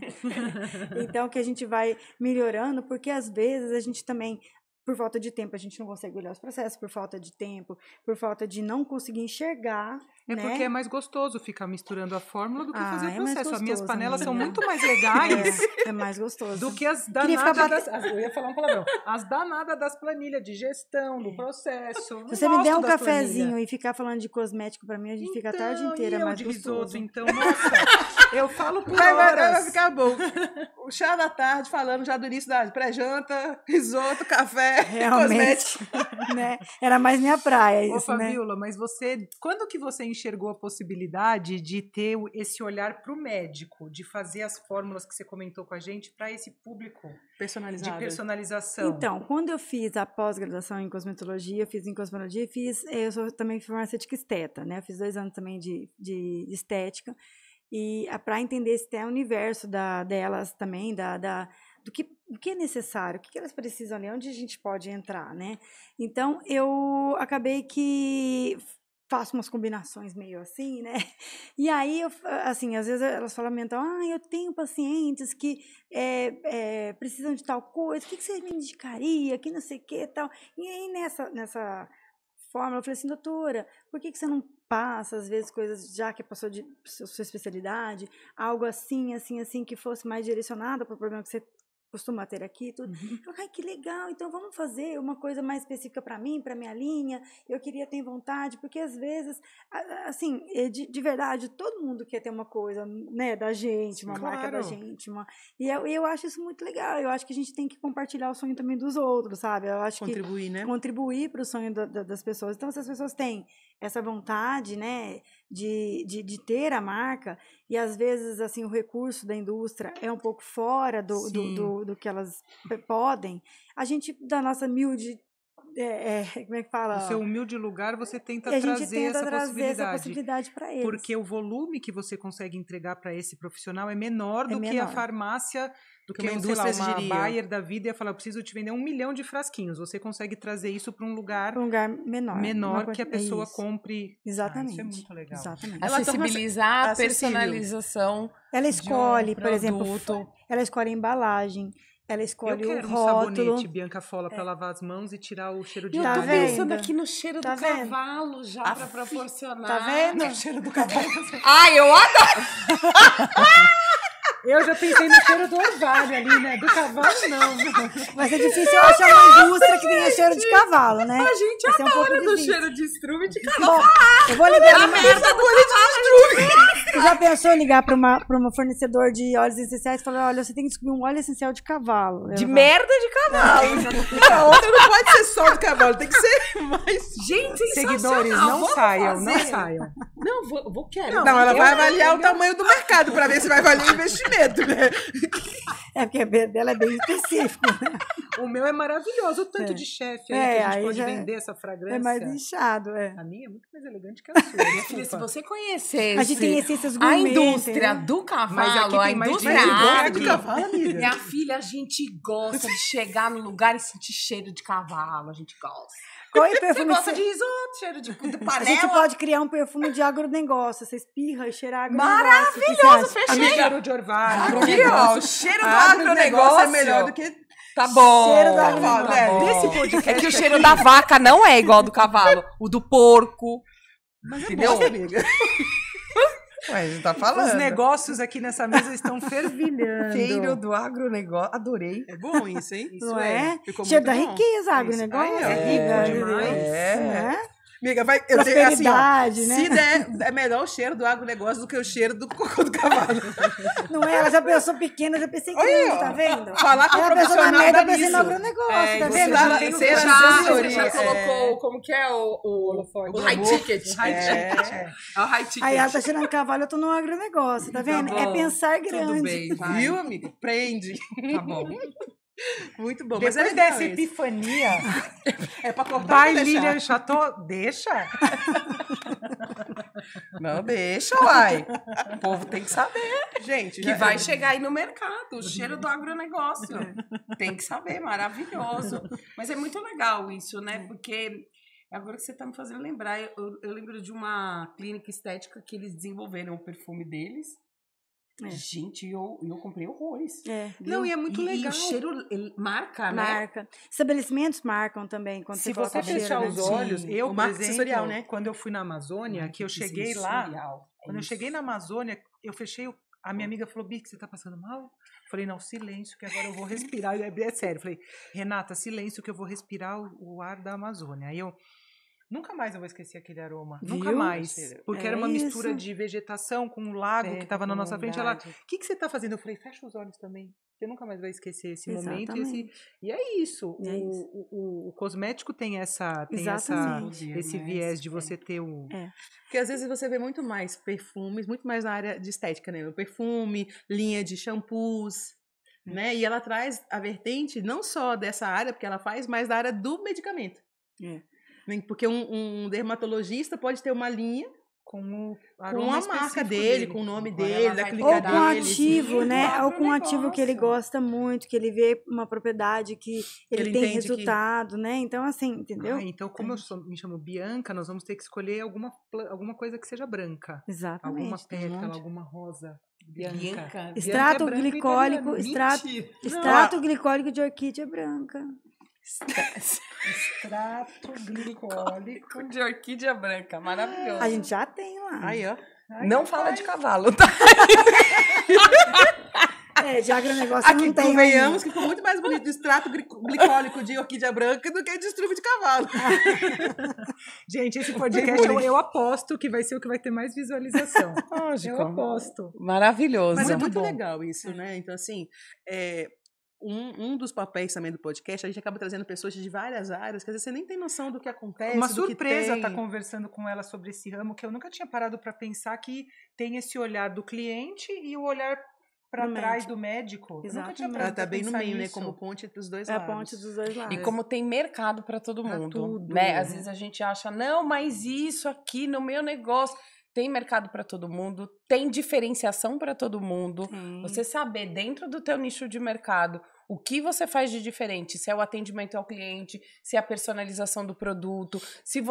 então que a gente vai melhorando, porque às vezes a gente também, por falta de tempo, a gente não consegue olhar os processos, por falta de tempo, por falta de não conseguir enxergar. Porque é mais gostoso ficar misturando a fórmula do que fazer o processo. As minhas panelas são muito mais legais. É mais gostoso. Do que as danadas eu ia falar um palavrão. As danadas das planilhas de gestão, do processo. Se você me der um cafezinho e ficar falando de cosmético pra mim, a gente fica a tarde inteira mais de gostoso. Risoto, então, nossa. Eu falo por vai horas. ficar bom. O chá da tarde, falando já do início da pré-janta, risoto, café, realmente, né? Era mais minha praia isso, Fabiola, né? mas quando que você enxergou a possibilidade de ter esse olhar para o médico, de fazer as fórmulas que você comentou com a gente para esse público personalizado, de personalização? Então, quando eu fiz a pós-graduação em cosmetologia, fiz em cosmetologia, eu sou também farmacêutica esteta, né? Eu fiz 2 anos também de estética. E para entender esse universo delas também, do que é necessário, o que elas precisam ali, onde a gente pode entrar, né? Então, eu acabei que faço umas combinações meio assim, né? E aí, assim, às vezes elas falam, então, eu tenho pacientes que precisam de tal coisa, o que você me indicaria, que não sei o que tal. E aí, nessa forma, eu falei assim, doutora, por que você não passa, às vezes, coisas, já que passou de sua especialidade, algo assim, que fosse mais direcionado para o problema que você costuma ter aqui, tudo. Eu, que legal, então vamos fazer uma coisa mais específica para mim, para minha linha, eu queria ter vontade, porque às vezes, assim, de verdade, todo mundo quer ter uma coisa, né, da gente, uma marca da gente, e eu acho isso muito legal, eu acho que a gente tem que compartilhar o sonho também dos outros, sabe? Eu acho contribuir, né? Contribuir para o sonho das pessoas. Então, se as pessoas têm essa vontade, né, de ter a marca, e às vezes, assim, o recurso da indústria é um pouco fora do que elas podem, a gente, da nossa humilde, como é que fala? No seu humilde lugar, você tenta trazer essa possibilidade para eles. Porque o volume que você consegue entregar para esse profissional é menor do que a farmácia, do que uma Bayer da vida ia falar, eu preciso te vender 1 milhão de frasquinhos. Você consegue trazer isso para um lugar menor que a pessoa compre. Exatamente. Isso é muito legal. Exatamente. Acessibilizar a personalização. Ela escolhe, por exemplo, ela escolhe a embalagem. Ela escolhe o rótulo. Eu quero um sabonete, Bianca Fola, para lavar as mãos e tirar o cheiro de Eu tô pensando aqui no cheiro do cavalo já para proporcionar. Tá vendo? O cheiro do cavalo. Ai, eu adoro! Eu já pensei no cheiro do orvalho ali, né? Do cavalo, não. Mas é difícil eu achar uma indústria que tenha cheiro de cavalo, né? A gente adora do cheiro de estrume de cavalo. Eu vou ligar merda do cavalo. Você já pensou em ligar para um fornecedor de óleos essenciais e falar, olha, você tem que descobrir um óleo essencial de cavalo. De merda de cavalo. A outra não pode ser só do cavalo, tem que ser mais... Gente, seguidores, não saiam. Não, quero. Não, ela vai avaliar o tamanho do mercado para ver se vai valer o investimento, né? É porque a dela é bem específico, né? O meu é maravilhoso, o tanto de chefe aí que a gente pode vender essa fragrância. É mais inchado, A minha é muito mais elegante que a sua. Minha filha, se você conhecesse a gente tem essências gourmet, a indústria do cavalo, a indústria do cavalo, amiga. Minha filha, a gente gosta de chegar no lugar e sentir cheiro de cavalo, a gente gosta. Qual é o perfume? Você gosta de risoto, cheiro de panela? A gente pode criar um perfume de agronegócio. Você espirra e cheira agronegócio. Maravilhoso, fechei. Cheiro de orvalho. Aqui, ó, o cheiro do agronegócio é melhor do que... Tá bom. Cheiro do agronegócio. Tá bom. Nesse podcast é que o cheiro da vaca não é igual ao do cavalo. O do porco. Mas é bom, amiga. Ué, a gente tá falando. Os negócios aqui nessa mesa estão fervilhando. Cheiro do agronegócio. Adorei. É bom isso, hein? Isso não é? Ficou cheiro muito da bom. riqueza, agronegócio. É rico demais. Amiga, eu tenho assim, ó, né? se der, é melhor o cheiro do agronegócio do que o cheiro do cocô do cavalo. Não é? Ela já pensou pequena, já pensei grande, tá vendo? Falar com o profissional merda, dá pensei nisso. no agronegócio, tá vendo? Você já colocou, como que é o high ticket? É o high ticket. Aí ela tá tirando cavalo, eu tô no agronegócio, tá vendo? Tá é pensar grande. Tudo bem, vai. Viu, amiga? Prende. Tá bom. Muito bom. Depois mas dessa epifania, é pra cortar. vai, Lilian Chateau, deixa. Não deixa, uai. O povo tem que saber. Gente, que vai chegar aí no mercado, o cheiro do agronegócio. Tem que saber, maravilhoso. Mas é muito legal isso, né? Porque agora que você tá me fazendo lembrar, eu lembro de uma clínica estética que eles desenvolveram o perfume deles. Gente, eu comprei horrores. Não, e é muito legal. E o cheiro marca, né? Marca. Estabelecimentos marcam também. Quando Se você você fechar os olhos, eu, o por marco exemplo, sensorial, né? Quando eu fui na Amazônia, que eu cheguei lá, quando eu cheguei na Amazônia, eu fechei, a minha amiga falou, Bic, você tá passando mal? Eu falei, não, silêncio, que agora eu vou respirar. É sério. Eu falei, Renata, silêncio, que eu vou respirar o ar da Amazônia. Aí eu Nunca mais eu vou esquecer aquele aroma. Viu? Nunca mais. Porque era uma mistura isso. de vegetação com um lago que estava na nossa frente. Ela, verdade. o que você está fazendo? Eu falei, fecha os olhos também. Você nunca mais vai esquecer esse momento. E é isso. O cosmético tem esse Exatamente. viés de você ter o... Porque às vezes você vê muito mais perfumes, muito mais na área de estética, né? O perfume, linha de shampoos, né? E ela traz a vertente não só dessa área, porque ela faz, mas da área do medicamento. Porque um dermatologista pode ter uma linha com a marca dele, com o nome dele, da clínica ou dele. com ativo, né? Ou com um ativo que ele gosta muito, que ele vê uma propriedade que ele tem resultado, né? Então, assim, entendeu? Então, como me chamo Bianca, nós vamos ter que escolher alguma coisa que seja branca. Exatamente. Alguma pétala, alguma rosa. Bianca. Extrato glicólico, extrato glicólico de orquídea branca. Extrato glicólico de orquídea branca, maravilhoso. A gente já tem lá. Aí, ó. Não fala de cavalo, tá? De agronegócio não tem. Convenhamos que ficou muito mais bonito o extrato glicólico de orquídea branca do que de estrume de cavalo. Gente, esse podcast eu aposto que vai ser o que vai ter mais visualização. Lógico. Eu aposto. Maravilhoso. Mas é muito legal isso, né? Então, assim, um dos papéis também do podcast, a gente acaba trazendo pessoas de várias áreas, que às vezes você nem tem noção do que acontece, Uma do surpresa que tem. estar conversando com ela sobre esse ramo, que eu nunca tinha parado para pensar que tem esse olhar do cliente e o olhar para trás do médico. Eu nunca tinha parado. Ela tá bem no meio, nisso. né? Como ponte dos dois lados. É a ponte dos dois lados. E como tem mercado para todo mundo, tudo, né? Às vezes a gente acha, não, mas isso aqui no meu negócio tem mercado para todo mundo, tem diferenciação para todo mundo. Você saber dentro do teu nicho de mercado o que você faz de diferente, se é o atendimento ao cliente, se é a personalização do produto, se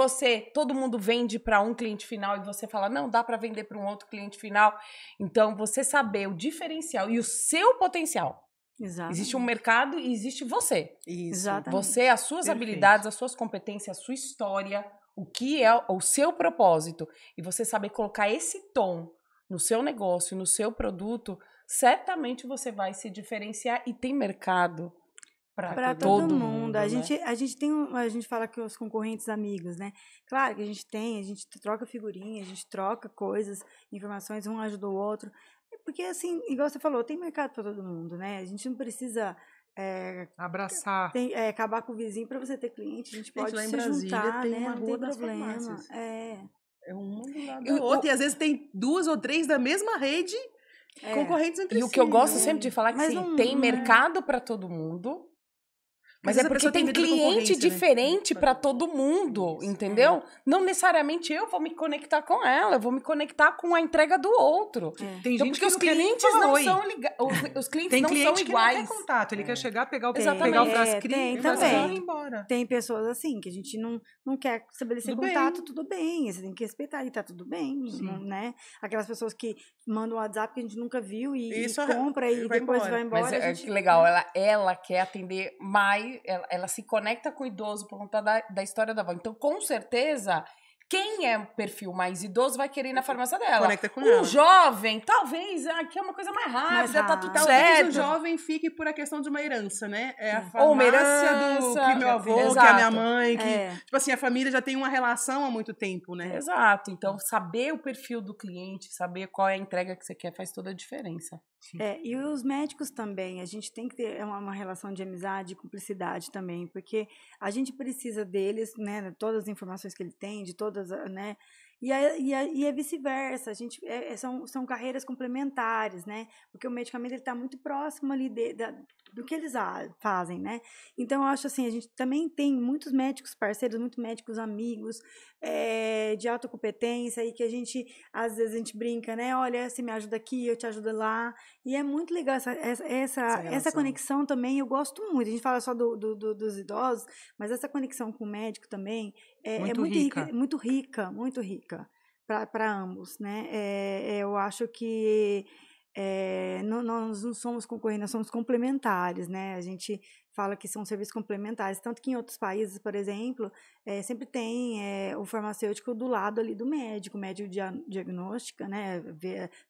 todo mundo vende para um cliente final e você fala, não, dá para vender para um outro cliente final. Então, você saber o diferencial e o seu potencial. Exatamente. Existe um mercado e existe você. Isso. Exatamente. Você, as suas habilidades, as suas competências, a sua história, o que é o seu propósito. E você saber colocar esse tom no seu negócio, no seu produto, certamente você vai se diferenciar e tem mercado para todo mundo. A né? gente fala que os concorrentes amigos, né? Claro que a gente troca figurinha, a gente troca coisas, informações, um ajuda o outro. Porque, assim, igual você falou, tem mercado para todo mundo, né? A gente não precisa abraçar. Acabar com o vizinho para você ter cliente. A gente pode lá em se Brasília juntar, tem né? uma Não rua tem das problema. farmácias. É uma do lado E da outra. E às vezes tem 2 ou 3 da mesma rede concorrentes entre si. E o que eu gosto sempre de falar é que Mas sim, tem mercado para todo mundo. Mas Às é vezes a porque pessoa tem tem medo da cliente concorrência, né? diferente para todo mundo, entendeu? Não necessariamente eu vou me conectar com ela, eu vou me conectar com a entrega do outro. Tem então, gente porque que os não quer nem clientes falar não oi. são ligados. Os clientes Tem não cliente são que iguais. não quer contato, ele quer chegar, pegar o Exatamente. frasquinho, também. e ir embora. Tem pessoas assim, que a gente não quer estabelecer Tudo contato, bem. tudo bem, você tem que respeitar e tá tudo bem, né? Aquelas pessoas que mandam um WhatsApp que a gente nunca viu e compra e depois vai embora. Mas que legal, ela quer atender mais, ela se conecta com o idoso por conta da história da avó. Então, com certeza, quem é um perfil mais idoso vai querer ir na farmácia dela. Conecta com ela. jovem, Talvez aqui é uma coisa mais rápida, tá tudo Talvez certo. o jovem fique por a questão de uma herança, né? É a Ou uma farmácia herança, que meu avô, que exato. a minha mãe, que tipo assim, a família já tem uma relação há muito tempo, né? Exato. Então, saber o perfil do cliente, saber qual é a entrega que você quer, faz toda a diferença. E os médicos também, a gente tem que ter uma relação de amizade e cumplicidade também, porque a gente precisa deles, né, todas as informações que ele tem, de todas, né, e é vice-versa, são carreiras complementares, né, porque o medicamento está muito próximo ali do que eles fazem, né, então eu acho assim, a gente também tem muitos médicos parceiros, muitos médicos amigos, de alta competência, e que às vezes a gente brinca, né, olha, você me ajuda aqui, eu te ajudo lá, e é muito legal essa conexão também, eu gosto muito. A gente fala só dos idosos, mas essa conexão com o médico também é muito rica para ambos, né? Eu acho que nós não somos concorrentes, nós somos complementares, né? A gente fala que são serviços complementares, tanto que em outros países, por exemplo, sempre tem o farmacêutico do lado ali do médico, o médico diagnóstica, né?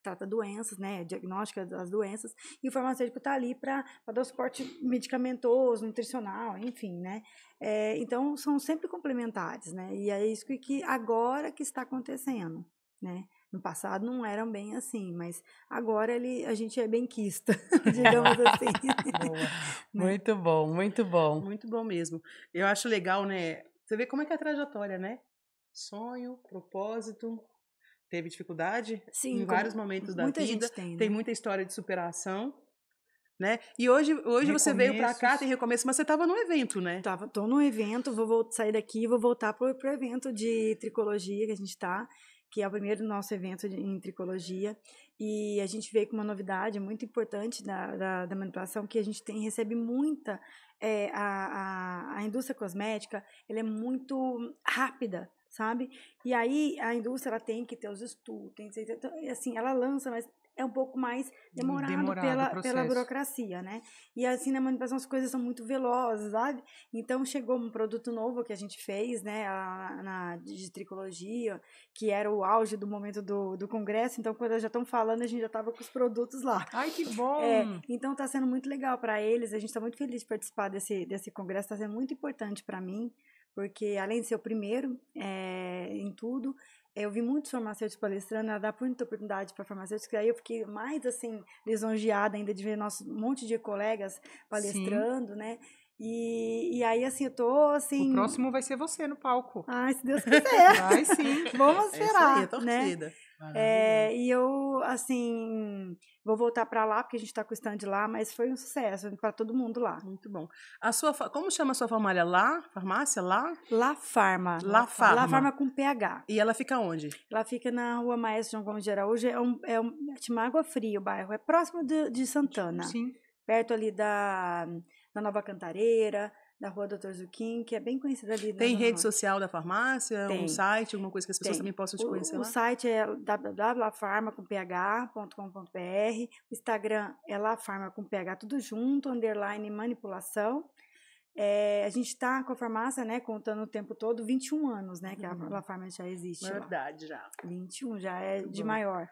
Trata doenças, né? Diagnóstica das doenças, e o farmacêutico está ali para dar o suporte medicamentoso, nutricional, enfim, né? Então, são sempre complementares, né? E é isso que agora que está acontecendo, né? No passado não eram bem assim, mas agora a gente é benquista, digamos assim. Boa. Muito bom, muito bom. Muito bom mesmo. Eu acho legal, né? Você vê como é que é a trajetória, né? Sonho, propósito, teve dificuldade em vários momentos da vida. Tem muita história de superação, né? E hoje você veio para cá, tem recomeço, mas você estava num evento, né? Tô num evento, vou sair daqui e vou voltar pro evento de tricologia que a gente está, que é o primeiro nosso evento em tricologia, e a gente veio com uma novidade muito importante da manipulação, que a gente recebe muita, a indústria cosmética, ela é muito rápida, sabe? E aí a indústria ela tem que ter os estudos, assim, ela lança, mas é um pouco mais demorado pela burocracia, né? E assim, na manipulação as coisas são muito velozes, sabe? Então, chegou um produto novo que a gente fez, né, de tricologia, que era o auge do momento do congresso. Então, quando eles já estão falando, a gente já estava com os produtos lá. Ai, que bom! Então, está sendo muito legal para eles. A gente está muito feliz de participar desse congresso. Está sendo muito importante para mim, porque além de ser o primeiro em tudo, eu vi muitos farmacêuticos palestrando, ela dá muita oportunidade para farmacêuticos, aí eu fiquei mais, assim, lisonjeada ainda de ver um monte de colegas palestrando, né? E aí, assim, eu tô, assim... O próximo vai ser você no palco. Ai, se Deus quiser. Vai sim. Vamos esperar, é torcida. Né? E eu, assim, vou voltar para lá, porque a gente está com o stand lá, mas foi um sucesso para todo mundo lá. Muito bom. Como chama a sua farmácia lá? Farmácia lá? La Farma. La Farma. La Farma com PH. E ela fica onde? Ela fica na Rua Maestro João Gomes de Araújo, chama Água Fria o bairro, é próximo de Santana. Sim. Perto ali da Nova Cantareira, da Rua Doutor Zuquim, que é bem conhecida ali. Tem rede social da farmácia? Tem. Um site, alguma coisa que as pessoas também possam te conhecer lá? O site é www.lafarma.com.br, o Instagram é lafarma com PH, tudo junto, _ manipulação. A gente está com a farmácia, né, contando o tempo todo, 21 anos, né, que a La Farma já existe. Verdade, já. 21, já é de maior.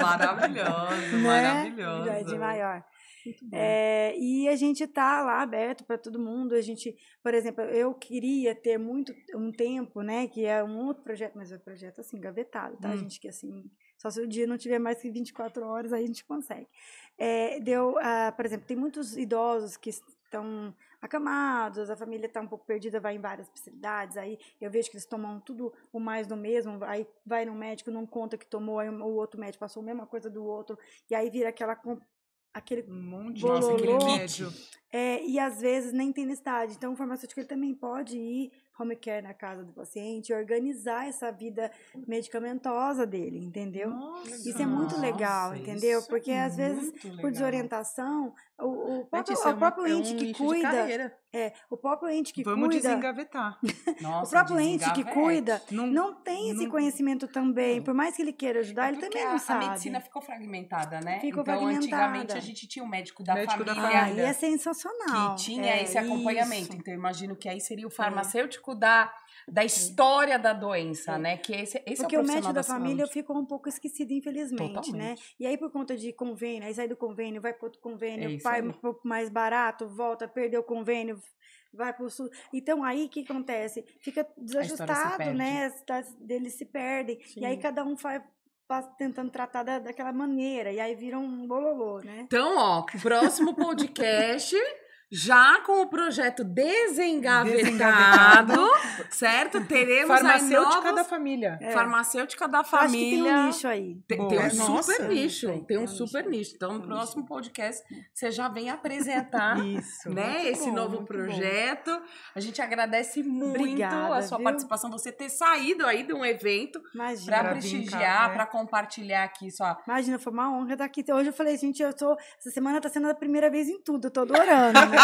Maravilhoso, maravilhoso. Já é de maior. E a gente está lá aberto para todo mundo. A gente, por exemplo, eu queria ter um tempo, né, que é um outro projeto, mas é um projeto assim, engavetado, tá? A gente que assim, só se o dia não tiver mais que 24 horas, aí a gente consegue. Por exemplo, tem muitos idosos que estão acamados, a família está um pouco perdida, vai em várias especialidades, aí eu vejo que eles tomam tudo o mais do mesmo, aí vai no médico, não conta que tomou, aí o outro médico passou a mesma coisa do outro, e aí vira aquele monte de remédio. E às vezes nem tem necessidade. Então, o farmacêutico ele também pode ir home care na casa do paciente e organizar essa vida medicamentosa dele, entendeu? Nossa, isso é muito legal, entendeu? Porque às vezes, por desorientação, o próprio ente que cuida... o próprio ente que cuida... Vamos desengavetar. Nossa, o próprio ente que cuida não tem esse conhecimento também. Por mais que ele queira ajudar, ele também não sabe. A medicina ficou fragmentada, né? Ficou fragmentada. Antigamente a gente tinha um médico da família. E é sensacional. Que tinha esse acompanhamento. Isso. Então, eu imagino que aí seria o farmacêutico da história da doença, né? Que esse porque é o médico da família ficou um pouco esquecido, infelizmente, totalmente, né? E aí, por conta de convênio, aí sai do convênio, vai para outro convênio, vai um pouco mais barato, volta, perdeu o convênio, vai para o sul. Então, aí, o que acontece? Fica desajustado, né? Eles se perdem. Sim. E aí, cada um vai tentando tratar daquela maneira. E aí, vira um bololô, né? Então, próximo podcast... Já com o projeto desengavetado, certo? Teremos farmacêutica da família. Farmacêutica da família. Acho que tem um nicho aí. Tem um super nicho. Tem um super nicho. Então, no próximo podcast, você já vem apresentar esse novo projeto. A gente agradece muito a sua participação, você ter saído aí de um evento para prestigiar, para compartilhar aqui sua... Imagina, foi uma honra estar aqui. Hoje eu falei, gente, essa semana está sendo a primeira vez em tudo, eu tô adorando, né?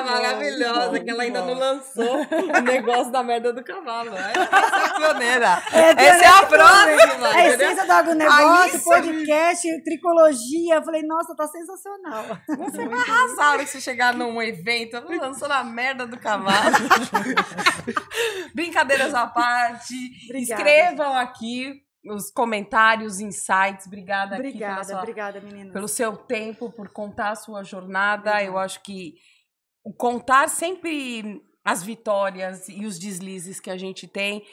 Maravilhosa, que ela ainda não lançou o negócio da merda do cavalo. Essa é pioneira. Essa é a próxima. A essência do agronegócio, podcast, tricologia. Eu falei, nossa, tá sensacional. Você vai arrasar se chegar num evento lançando a merda do cavalo. Brincadeiras à parte. Obrigada. Escrevam aqui os comentários, insights. Obrigada meninas. Pelo seu tempo, por contar a sua jornada. Eu acho que contar sempre as vitórias e os deslizes que a gente tem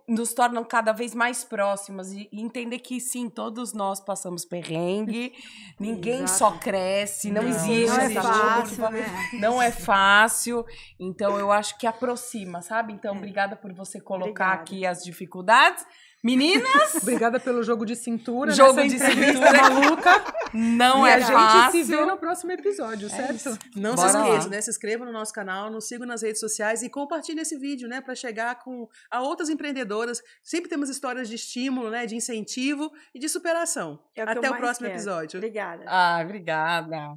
nos tornam cada vez mais próximas e entender que sim, todos nós passamos perrengue, ninguém só cresce, não existe essa curva, não é fácil, então eu acho que aproxima, sabe? Então, obrigada por você colocar aqui as dificuldades. Meninas! Obrigada pelo jogo de cintura, jogo de cintura maluca. Não é fácil. A gente se vê no próximo episódio, certo? Não se esqueçam, né? Se inscrevam no nosso canal, nos sigam nas redes sociais e compartilhem esse vídeo, né? Para chegar a outras empreendedoras. Sempre temos histórias de estímulo, né? De incentivo e de superação. Até o próximo episódio. Obrigada. Obrigada.